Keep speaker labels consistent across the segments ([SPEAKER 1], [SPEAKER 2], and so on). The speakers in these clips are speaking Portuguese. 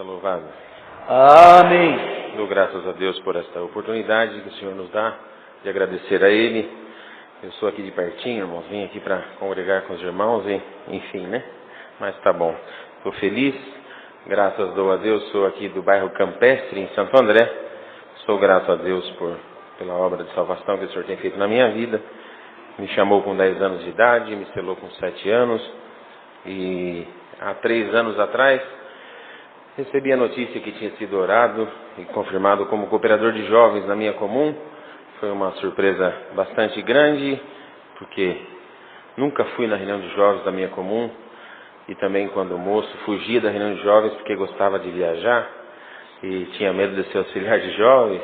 [SPEAKER 1] seja louvado.
[SPEAKER 2] Amém.
[SPEAKER 1] Dou graças a Deus por esta oportunidade que o Senhor nos dá de agradecer a Ele. Eu sou aqui de pertinho, irmãos, vim aqui para congregar com os irmãos, e, enfim, né? Mas tá bom. Estou feliz, graças dou a Deus, sou aqui do bairro Campestre, em Santo André. Sou grato a Deus pela obra de salvação que o Senhor tem feito na minha vida. Me chamou com 10 anos de idade, me selou com 7 anos, e há 3 anos atrás recebi a notícia que tinha sido orado e confirmado como cooperador de jovens na minha comum. Foi uma surpresa bastante grande, porque nunca fui na reunião de jovens da minha comum, e também quando moço fugia da reunião de jovens porque gostava de viajar e tinha medo de ser auxiliar de jovens,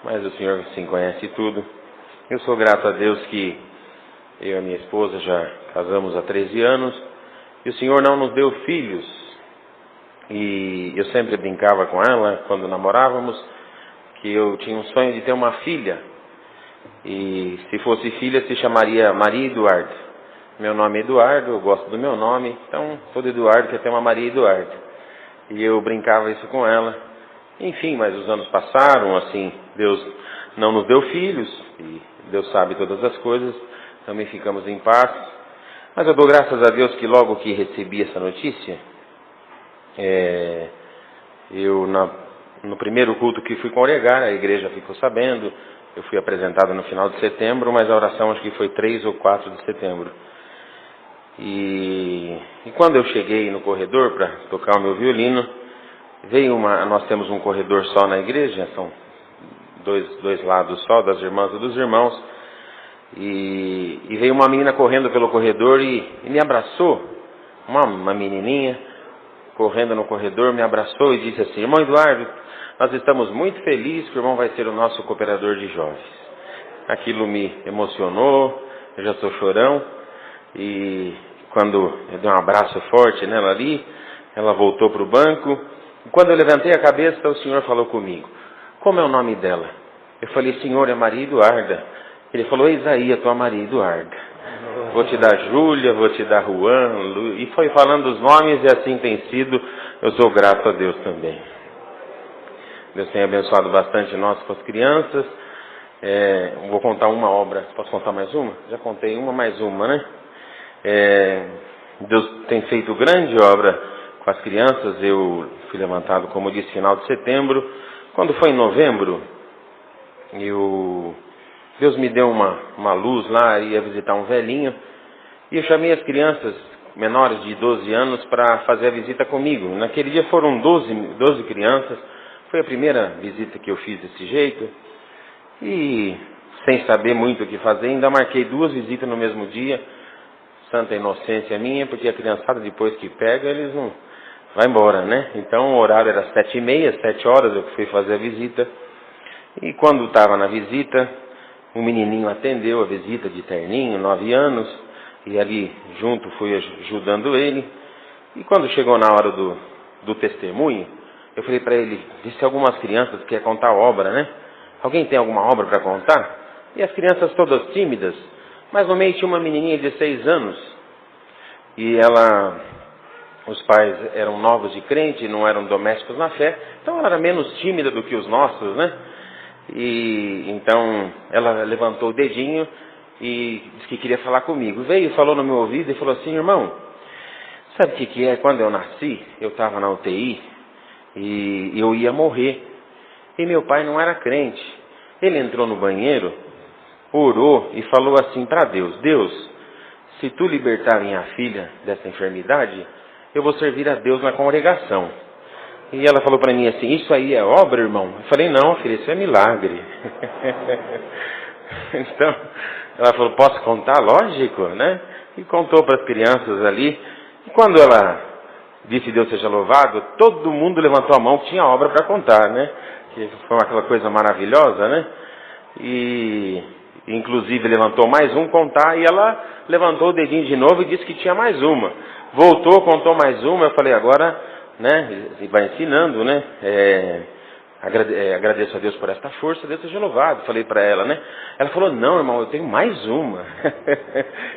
[SPEAKER 1] mas o Senhor sim conhece tudo. Eu sou grato a Deus que eu e a minha esposa já casamos há 13 anos e o Senhor não nos deu filhos. E eu sempre brincava com ela, quando namorávamos, que eu tinha um sonho de ter uma filha. E se fosse filha, se chamaria Maria Eduardo. Meu nome é Eduardo, eu gosto do meu nome, então todo Eduardo quer ter uma Maria Eduardo. E eu brincava isso com ela. Enfim, mas os anos passaram, assim, Deus não nos deu filhos, e Deus sabe todas as coisas, também ficamos em paz. Mas eu dou graças a Deus que logo que recebi essa notícia, no primeiro culto que fui congregar, a igreja ficou sabendo. Eu fui apresentado no final de setembro, mas a oração acho que foi 3 ou 4 de setembro. E quando eu cheguei no corredor para tocar o meu violino, nós temos um corredor só na igreja, são dois lados só, das irmãs e dos irmãos, e veio uma menina correndo pelo corredor e me abraçou, uma menininha, correndo no corredor, me abraçou e disse assim: irmão Eduardo, nós estamos muito felizes que o irmão vai ser o nosso cooperador de jovens. Aquilo me emocionou, eu já sou chorão, e quando eu dei um abraço forte nela ali, ela voltou para o banco, e quando eu levantei a cabeça, o Senhor falou comigo: como é o nome dela? Eu falei: Senhor, é Maria Eduarda. Ele falou: eis aí a tua Maria Eduarda. Vou te dar Júlia, vou te dar Juan, Lu... E foi falando os nomes, e assim tem sido. Eu sou grato a Deus também. Deus tem abençoado bastante nós com as crianças. Vou contar uma obra. Posso contar mais uma? Já contei uma, mais uma, né? Deus tem feito grande obra com as crianças. Eu fui levantado, como eu disse, final de setembro. Quando foi em novembro, Deus me deu uma luz lá, ia visitar um velhinho, e eu chamei as crianças menores de 12 anos para fazer a visita comigo. Naquele dia foram 12 crianças, foi a primeira visita que eu fiz desse jeito, e sem saber muito o que fazer, ainda marquei 2 visitas no mesmo dia. Santa inocência minha, porque a criançada depois que pega, eles não... vai embora, né? Então o horário era 7h30, 7 horas eu fui fazer a visita, e quando estava na visita, um menininho atendeu a visita de terninho, 9 anos, e ali junto fui ajudando ele. E quando chegou na hora do testemunho, eu falei para ele: disse algumas crianças que quer contar a obra, né? Alguém tem alguma obra para contar? E as crianças todas tímidas, mas no meio tinha uma menininha de 6 anos, e os pais eram novos de crente, não eram domésticos na fé, então ela era menos tímida do que os nossos, né? E então ela levantou o dedinho e disse que queria falar comigo. Veio e falou no meu ouvido e falou assim: irmão, sabe o que é? Quando eu nasci, eu estava na UTI e eu ia morrer. E meu pai não era crente. Ele entrou no banheiro, orou e falou assim para Deus: Deus, se tu libertar minha filha dessa enfermidade, eu vou servir a Deus na congregação. E ela falou para mim assim: isso aí é obra, irmão? Eu falei: não, filha, isso é milagre. Então, ela falou: posso contar? Lógico, né? E contou para as crianças ali. E quando ela disse Deus seja louvado, todo mundo levantou a mão que tinha obra para contar, né? Que foi aquela coisa maravilhosa, né? E inclusive levantou mais um contar, e ela levantou o dedinho de novo e disse que tinha mais uma. Voltou, contou mais uma. Eu falei: agora, né? E vai ensinando, né? Agradeço a Deus por esta força, Deus seja louvado. Falei para ela, né? Ela falou: não, irmão, eu tenho mais uma.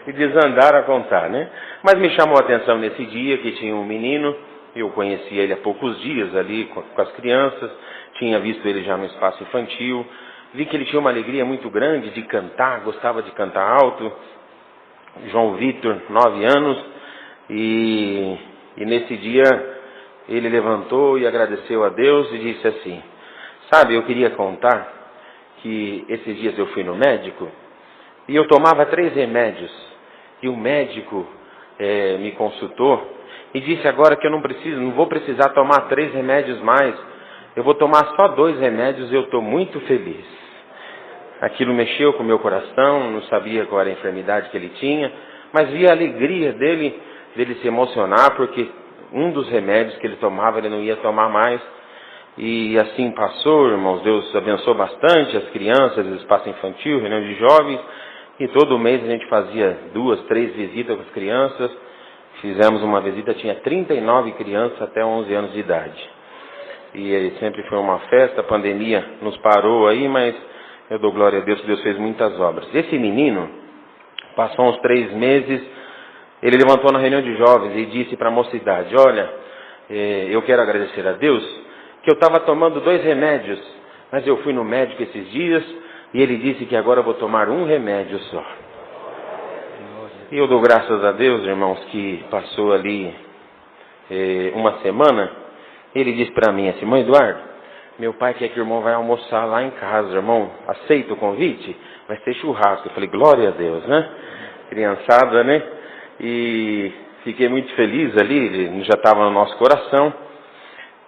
[SPEAKER 1] E desandaram a contar, né? Mas me chamou a atenção nesse dia que tinha um menino Eu conheci ele há poucos dias ali com as crianças, tinha visto ele já no espaço infantil, vi que ele tinha uma alegria muito grande de cantar, gostava de cantar alto. João Vitor, 9 anos, e nesse dia ele levantou e agradeceu a Deus e disse assim: sabe, eu queria contar que esses dias eu fui no médico e eu tomava 3 remédios, e o médico me consultou e disse agora que eu não vou precisar tomar 3 remédios mais, eu vou tomar só 2 remédios e eu estou muito feliz. Aquilo mexeu com o meu coração, não sabia qual era a enfermidade que ele tinha, mas vi a alegria dele se emocionar, porque um dos remédios que ele tomava ele não ia tomar mais. E assim passou, irmãos, Deus abençoou bastante as crianças, o espaço infantil, reunião de jovens, e todo mês a gente fazia 2, 3 visitas com as crianças. Fizemos uma visita, tinha 39 crianças até 11 anos de idade. E sempre foi uma festa, a pandemia nos parou aí, mas eu dou glória a Deus que Deus fez muitas obras. Esse menino, passou uns 3 meses, ele levantou na reunião de jovens e disse para a mocidade: olha, eu quero agradecer a Deus que eu estava tomando 2 remédios, mas eu fui no médico esses dias e ele disse que agora eu vou tomar 1 remédio só. E eu dou graças a Deus, irmãos, que passou ali uma semana. Ele disse para mim assim: irmão Eduardo, meu pai quer que o irmão vai almoçar lá em casa, irmão, aceita o convite? Vai ser churrasco. Eu falei: glória a Deus, né? Criançada, né? E fiquei muito feliz ali, ele já estava no nosso coração.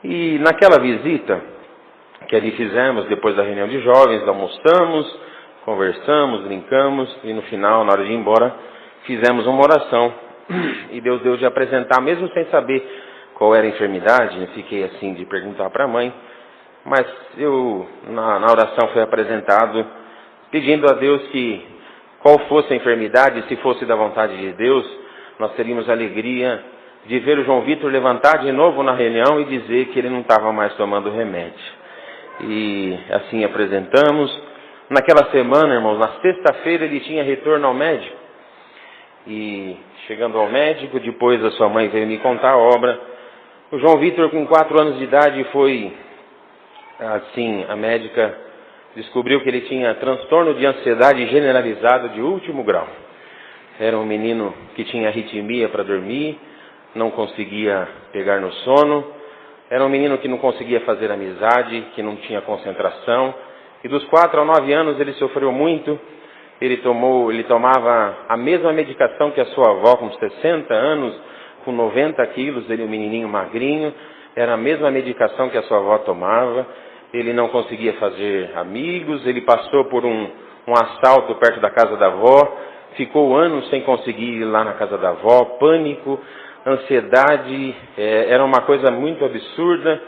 [SPEAKER 1] E naquela visita que ali fizemos, depois da reunião de jovens, almoçamos, conversamos, brincamos, e no final, na hora de ir embora, fizemos uma oração. E Deus deu de apresentar, mesmo sem saber qual era a enfermidade, eu fiquei assim de perguntar para a mãe, mas na oração foi apresentado, pedindo a Deus que qual fosse a enfermidade, se fosse da vontade de Deus, nós teríamos a alegria de ver o João Vitor levantar de novo na reunião e dizer que ele não estava mais tomando remédio. E assim apresentamos. Naquela semana, irmãos, na sexta-feira ele tinha retorno ao médico. E chegando ao médico, depois a sua mãe veio me contar a obra. O João Vitor, com 4 anos de idade, foi assim, a médica descobriu que ele tinha transtorno de ansiedade generalizado de último grau. Era um menino que tinha arritmia para dormir, não conseguia pegar no sono. Era um menino que não conseguia fazer amizade, que não tinha concentração. E dos 4 aos 9 anos ele sofreu muito. Ele tomava a mesma medicação que a sua avó com 60 anos, com 90 quilos, ele um menininho magrinho. Era a mesma medicação que a sua avó tomava. Ele não conseguia fazer amigos, ele passou por um assalto perto da casa da avó, ficou anos sem conseguir ir lá na casa da avó, pânico, ansiedade, era uma coisa muito absurda,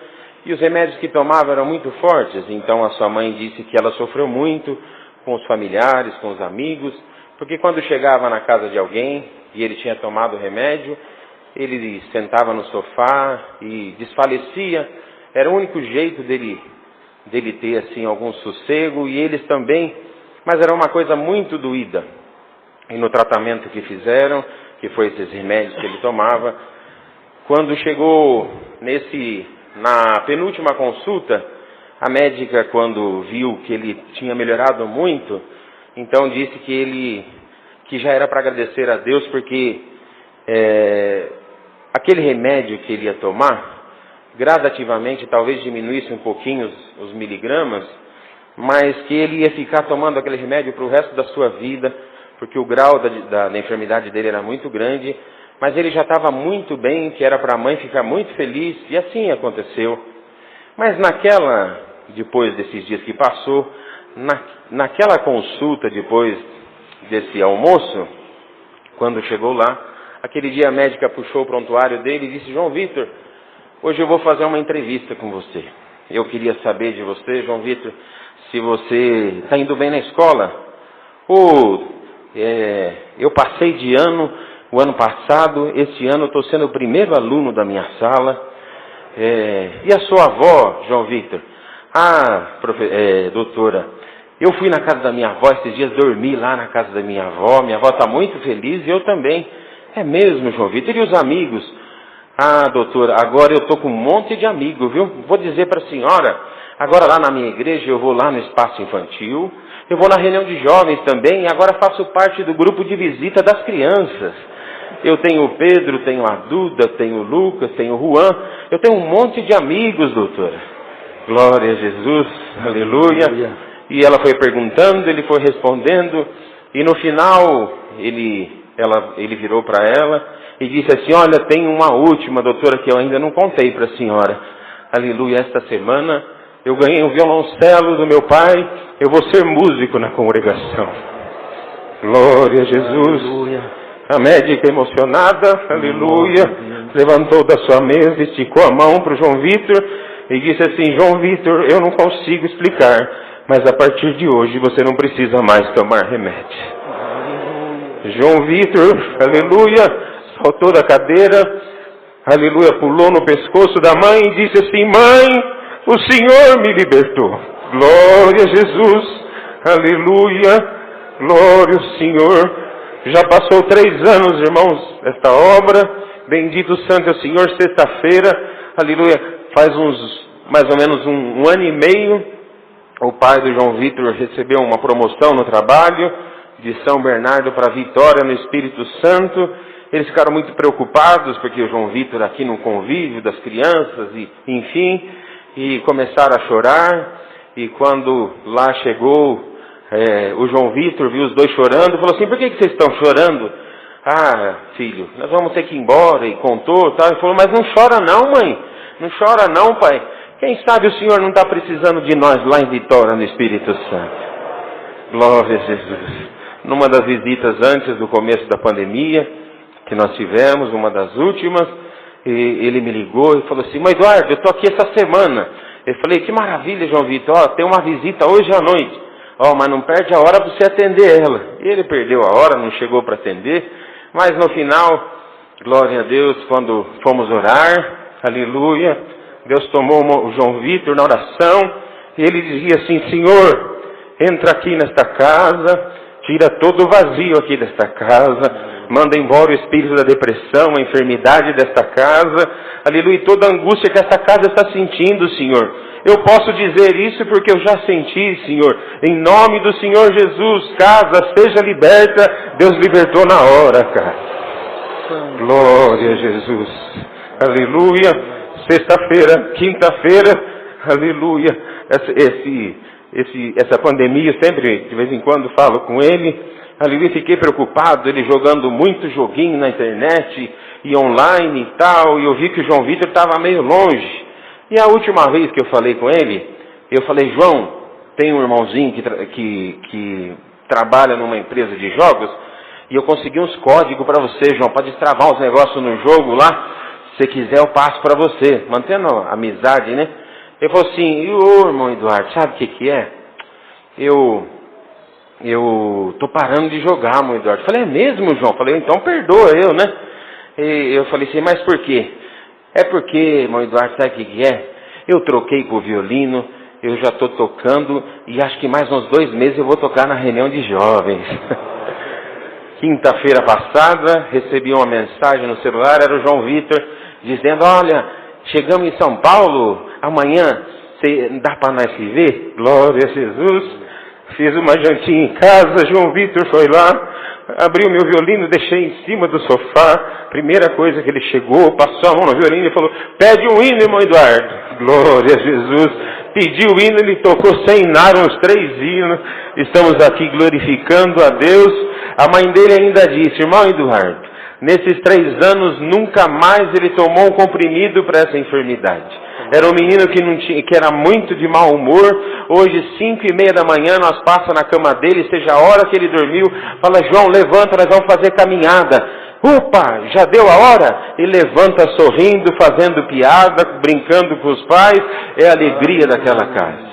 [SPEAKER 1] e os remédios que tomava eram muito fortes. Então a sua mãe disse que ela sofreu muito com os familiares, com os amigos, porque quando chegava na casa de alguém e ele tinha tomado o remédio, ele sentava no sofá e desfalecia. Era o único jeito dele ter assim algum sossego, e eles também, mas era uma coisa muito doída. E no tratamento que fizeram, que foi esses remédios que ele tomava, quando chegou na penúltima consulta, a médica, quando viu que ele tinha melhorado muito, então disse que já era para agradecer a Deus, porque aquele remédio que ele ia tomar, gradativamente, talvez diminuísse um pouquinho os miligramas, mas que ele ia ficar tomando aquele remédio para o resto da sua vida, porque o grau da enfermidade dele era muito grande, mas ele já estava muito bem, que era para a mãe ficar muito feliz, e assim aconteceu. Mas depois desses dias que passou, naquela consulta, depois desse almoço, quando chegou lá, aquele dia a médica puxou o prontuário dele e disse: João Vitor, hoje eu vou fazer uma entrevista com você. Eu queria saber de você, João Vitor, se você está indo bem na escola. Eu passei de ano, o ano passado, este ano eu estou sendo o primeiro aluno da minha sala. E a sua avó, João Vitor? Doutora, eu fui na casa da minha avó esses dias, dormi lá na casa da minha avó está muito feliz e eu também. É mesmo, João Vitor? E os amigos? Ah, doutora, agora eu estou com um monte de amigos, viu? Vou dizer para a senhora, agora lá na minha igreja eu vou lá no espaço infantil, eu vou na reunião de jovens também, e agora faço parte do grupo de visita das crianças. Eu tenho o Pedro, tenho a Duda, tenho o Lucas, tenho o Juan, eu tenho um monte de amigos, doutora. Glória a Jesus, aleluia. E ela foi perguntando, ele foi respondendo, e no final ele virou para ela e disse assim: olha, tem uma última, doutora, que eu ainda não contei para a senhora. Aleluia, esta semana eu ganhei um violoncelo do meu pai, eu vou ser músico na congregação. Glória a Jesus. Aleluia. A médica emocionada, aleluia, levantou da sua mesa, esticou a mão para o João Vitor e disse assim: João Vitor, eu não consigo explicar, mas a partir de hoje você não precisa mais tomar remédio. João Vitor, aleluia, saltou da cadeira, aleluia, pulou no pescoço da mãe e disse assim: mãe, o Senhor me libertou. Glória a Jesus, aleluia, glória ao Senhor. Já passou 3 anos, irmãos, esta obra. Bendito Santo é o Senhor. Sexta-feira, aleluia, faz mais ou menos um ano e meio, o pai do João Vitor recebeu uma promoção no trabalho, de São Bernardo para Vitória, no Espírito Santo. Eles ficaram muito preocupados, porque o João Vitor aqui no convívio das crianças, e começaram a chorar. E quando lá chegou, o João Vitor viu os dois chorando, falou assim: por que vocês estão chorando? Ah, filho, nós vamos ter que ir embora. E contou, tal. Ele falou: mas não chora não, mãe, não chora não, pai. Quem sabe o Senhor não está precisando de nós lá em Vitória, no Espírito Santo. Glória a Jesus. Numa das visitas antes do começo da pandemia, que nós tivemos, uma das últimas, e ele me ligou e falou assim: mas Eduardo, eu estou aqui essa semana. Eu falei: que maravilha, João Vitor, tem uma visita hoje à noite. Mas não perde a hora para você atender ela. Ele perdeu a hora, não chegou para atender, mas no final, glória a Deus, quando fomos orar, aleluia, Deus tomou o João Vitor na oração, e ele dizia assim: Senhor, entra aqui nesta casa, tira todo o vazio aqui desta casa, manda embora o espírito da depressão, a enfermidade desta casa, aleluia, e toda a angústia que essa casa está sentindo, Senhor. Eu posso dizer isso porque eu já senti, Senhor. Em nome do Senhor Jesus, casa, seja liberta. Deus libertou na hora, cara. Glória a Jesus. Aleluia. Sexta-feira, quinta-feira, aleluia. Essa pandemia, eu sempre, de vez em quando, falo com ele. Aleluia, fiquei preocupado, ele jogando muito joguinho na internet e online e tal. E eu vi que o João Vitor estava meio longe. E a última vez que eu falei com ele, eu falei: João, tem um irmãozinho que trabalha numa empresa de jogos, e eu consegui uns códigos para você, João, para destravar uns negócios no jogo lá. Se quiser eu passo para você, mantendo a amizade, né? Ele falou assim: e o irmão Eduardo, sabe o que é? Eu tô parando de jogar, irmão Eduardo. Eu falei: é mesmo, João? Eu falei: então perdoa eu, né? E eu falei assim: mas por quê? É porque, irmão Eduardo, sabe o que é? Eu troquei pro violino, eu já estou tocando, e acho que mais uns 2 meses eu vou tocar na reunião de jovens. Quinta-feira passada, recebi uma mensagem no celular, era o João Vitor, dizendo: olha, chegamos em São Paulo, amanhã, dá para nós se ver? Glória a Jesus. Fiz uma jantinha em casa, João Vitor foi lá, abri o meu violino, deixei em cima do sofá. Primeira coisa que ele chegou, passou a mão no violino e falou: pede um hino, irmão Eduardo. Glória a Jesus. Pediu o hino, ele tocou sem nada, uns 3 hinos. Estamos aqui glorificando a Deus. A mãe dele ainda disse: irmão Eduardo, nesses 3 anos nunca mais ele tomou um comprimido para essa enfermidade. Era um menino que era muito de mau humor. Hoje, 5:30 da manhã, nós passamos na cama dele, seja a hora que ele dormiu, fala: João, levanta, nós vamos fazer caminhada. Opa, já deu a hora? Ele levanta sorrindo, fazendo piada, brincando com os pais. É a alegria daquela casa.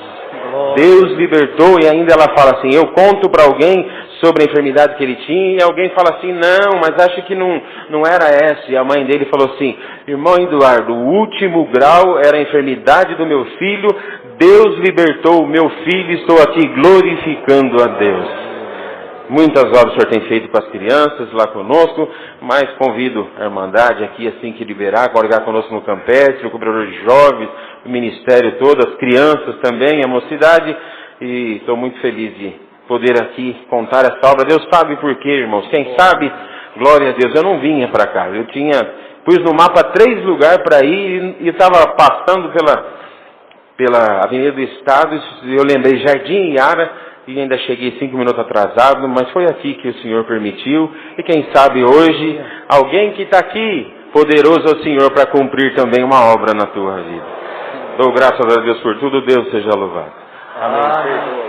[SPEAKER 1] Deus libertou, e ainda ela fala assim: eu conto para alguém sobre a enfermidade que ele tinha, e alguém fala assim: não, mas acho que não era essa. E a mãe dele falou assim: irmão Eduardo, o último grau era a enfermidade do meu filho, Deus libertou o meu filho, estou aqui glorificando a Deus. Muitas obras o Senhor tem feito com as crianças lá conosco, mas convido a Irmandade aqui, assim que liberar, colocar conosco no campestre, o cooperador de jovens, o ministério todo, as crianças também, a mocidade, e estou muito feliz de poder aqui contar essa obra. Deus sabe por quê, irmãos. Quem sabe, glória a Deus. Eu não vinha para cá, pus no mapa 3 lugares para ir e estava passando pela Avenida do Estado, eu lembrei Jardim Iara, e ainda cheguei 5 minutos atrasado, mas foi aqui que o Senhor permitiu, e quem sabe hoje, alguém que está aqui, poderoso é o Senhor para cumprir também uma obra na tua vida. Dou graças a Deus por tudo, Deus seja louvado.
[SPEAKER 2] Amém.